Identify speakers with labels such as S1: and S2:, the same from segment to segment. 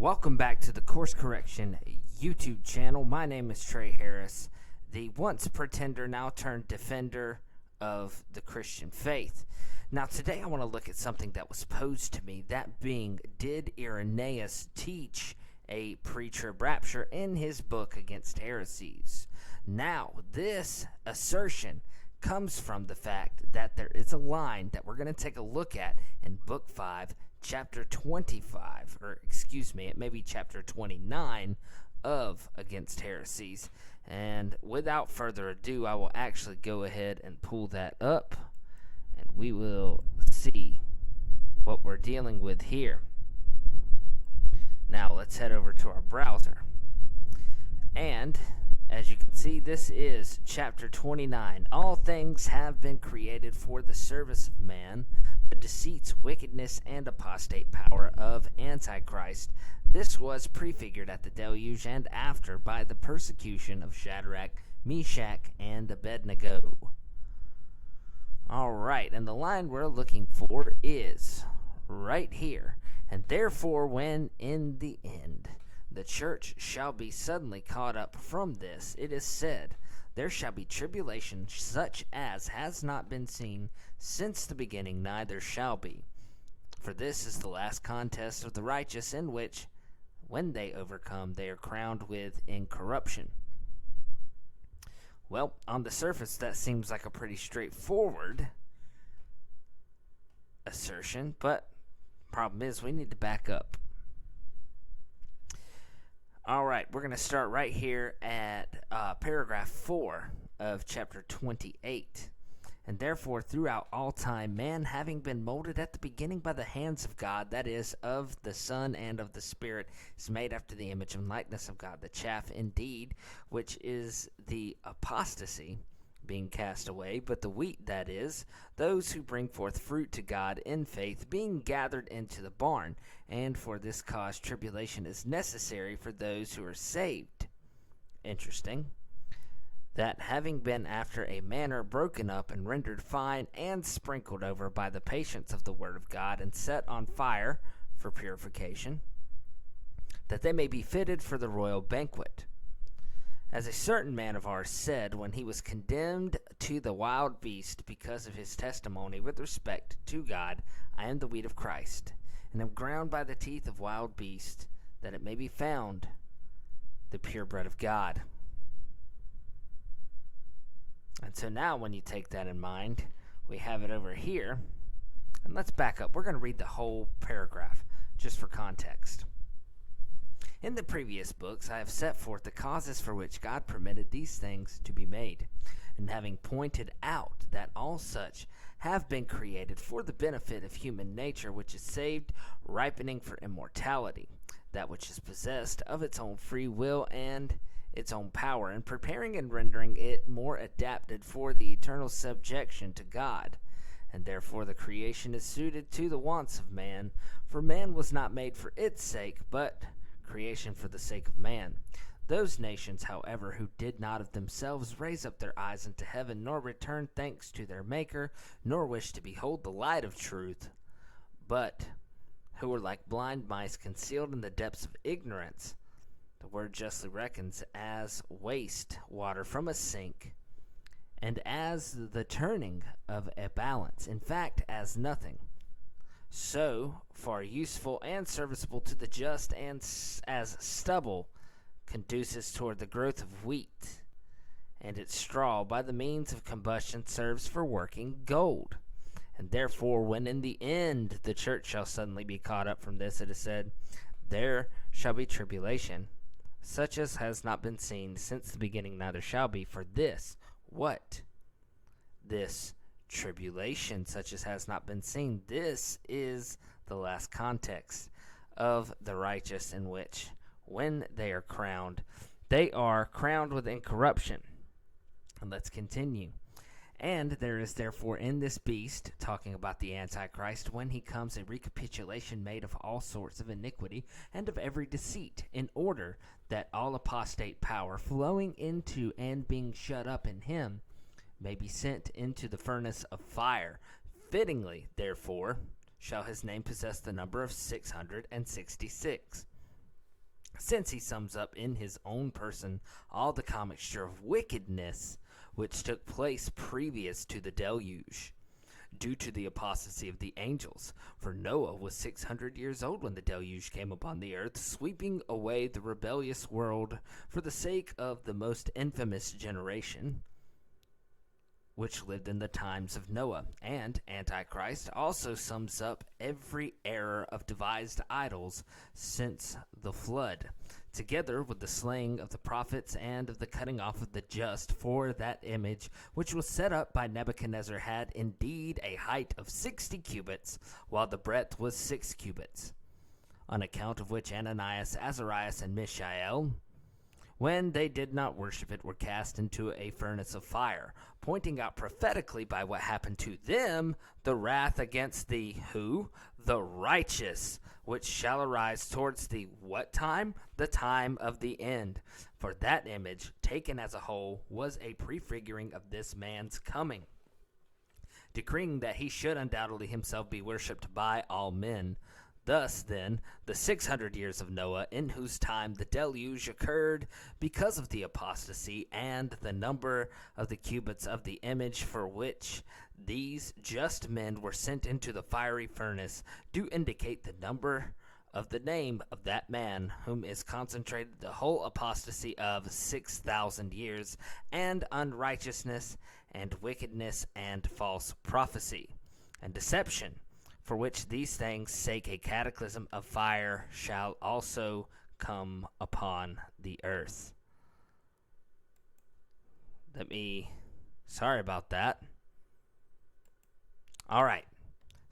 S1: Welcome back to the Course Correction YouTube channel. My name is Trey Harris, the once pretender, now turned defender of the Christian faith. Now today I want to look at something that was posed to me, that being, did Irenaeus teach a pre-trib rapture in his book Against Heresies? Now, this assertion comes from the fact that there is a line that we're going to take a look at in Book 5, Chapter 25, or excuse me, it may be Chapter 29 of Against Heresies. And without further ado, I will actually go ahead and pull that up, and we will see what we're dealing with here. Now, let's head over to our browser. And as you can see, this is Chapter 29. All things have been created for the service of man, the deceits, wickedness, and apostate power of Antichrist. This was prefigured at the deluge and after by the persecution of Shadrach, Meshach, and Abednego. Alright, and the line we're looking for is right here. And therefore, when in the end the church shall be suddenly caught up from this, it is said, there shall be tribulation such as has not been seen since the beginning, neither shall be. For this is the last contest of the righteous, in which, when they overcome, they are crowned with incorruption. Well, on the surface, that seems like a pretty straightforward assertion, but problem is we need to back up. Alright, we're going to start right here at paragraph 4 of chapter 28. And therefore, throughout all time, man, having been molded at the beginning by the hands of God, that is, of the Son and of the Spirit, is made after the image and likeness of God. The chaff, indeed, which is the apostasy, being cast away, but the wheat, that is, those who bring forth fruit to God in faith, being gathered into the barn. And for this cause tribulation is necessary for those who are saved. Interesting. That having been after a manner broken up and rendered fine and sprinkled over by the patience of the word of God, and set on fire for purification, that they may be fitted for the royal banquet. As a certain man of ours said when he was condemned to the wild beast because of his testimony with respect to God, I am the wheat of Christ, and am ground by the teeth of wild beasts, that it may be found the pure bread of God. And so now when you take that in mind, we have it over here. And let's back up. We're going to read the whole paragraph just for context. In the previous books, I have set forth the causes for which God permitted these things to be made, and having pointed out that all such have been created for the benefit of human nature, which is saved, ripening for immortality, that which is possessed of its own free will and its own power, and preparing and rendering it more adapted for the eternal subjection to God. And therefore the creation is suited to the wants of man, for man was not made for its sake, but creation for the sake of man. Those nations, however, who did not of themselves raise up their eyes unto heaven, nor return thanks to their Maker, nor wish to behold the light of truth, but who were like blind mice concealed in the depths of ignorance, the word justly reckons as waste water from a sink, and as the turning of a balance, in fact, as nothing, so far useful and serviceable to the just, and as stubble conduces toward the growth of wheat, and its straw by the means of combustion serves for working gold. And therefore, when in the end the church shall suddenly be caught up from this, it is said, there shall be tribulation, such as has not been seen since the beginning, neither shall be. For this, what? This tribulation, such as has not been seen. This is the last context of the righteous, in which, when they are crowned with incorruption. And let's continue. And there is therefore in this beast, talking about the Antichrist, when he comes, a recapitulation made of all sorts of iniquity and of every deceit, in order that all apostate power flowing into and being shut up in him may be sent into the furnace of fire. Fittingly, therefore, shall his name possess the number of 666. since he sums up in his own person all the commixture of wickedness which took place previous to the deluge, due to the apostasy of the angels. For Noah was 600 years old when the deluge came upon the earth, sweeping away the rebellious world for the sake of the most infamous generation, which lived in the times of Noah. And Antichrist also sums up every error of devised idols since the flood, together with the slaying of the prophets and of the cutting off of the just, for that image which was set up by Nebuchadnezzar had indeed a height of 60 cubits, while the breadth was 6 cubits, on account of which Ananias, Azarias, and Mishael, when they did not worship it, were cast into a furnace of fire, pointing out prophetically by what happened to them the wrath against the who? The righteous, which shall arise towards the what time? The time of the end. For that image, taken as a whole, was a prefiguring of this man's coming, decreeing that he should undoubtedly himself be worshipped by all men. Thus, then, the 600 years of Noah, in whose time the deluge occurred because of the apostasy, and the number of the cubits of the image for which these just men were sent into the fiery furnace, do indicate the number of the name of that man whom is concentrated the whole apostasy of 6,000 years, and unrighteousness, and wickedness, and false prophecy, and deception, for which these things sake a cataclysm of fire shall also come upon the earth. Sorry about that. All right.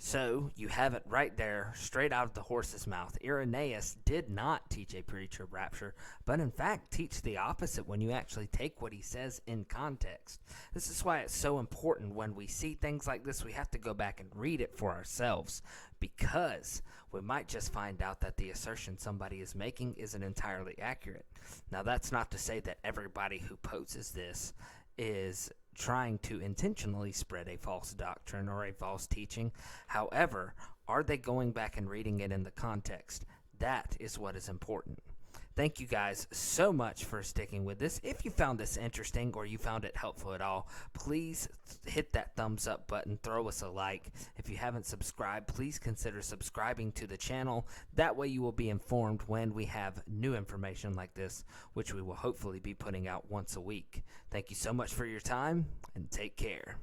S1: So you have it right there, straight out of the horse's mouth. Irenaeus did not teach a pre-trib rapture, but in fact teach the opposite when you actually take what he says in context. This is why it's so important when we see things like this, we have to go back and read it for ourselves, because we might just find out that the assertion somebody is making isn't entirely accurate. Now, that's not to say that everybody who poses this is trying to intentionally spread a false doctrine or a false teaching. However, are they going back and reading it in the context? That is what is important. Thank you guys so much for sticking with this. If you found this interesting or you found it helpful at all, please hit that thumbs up button, throw us a like. If you haven't subscribed, please consider subscribing to the channel. That way you will be informed when we have new information like this, which we will hopefully be putting out once a week. Thank you so much for your time, and take care.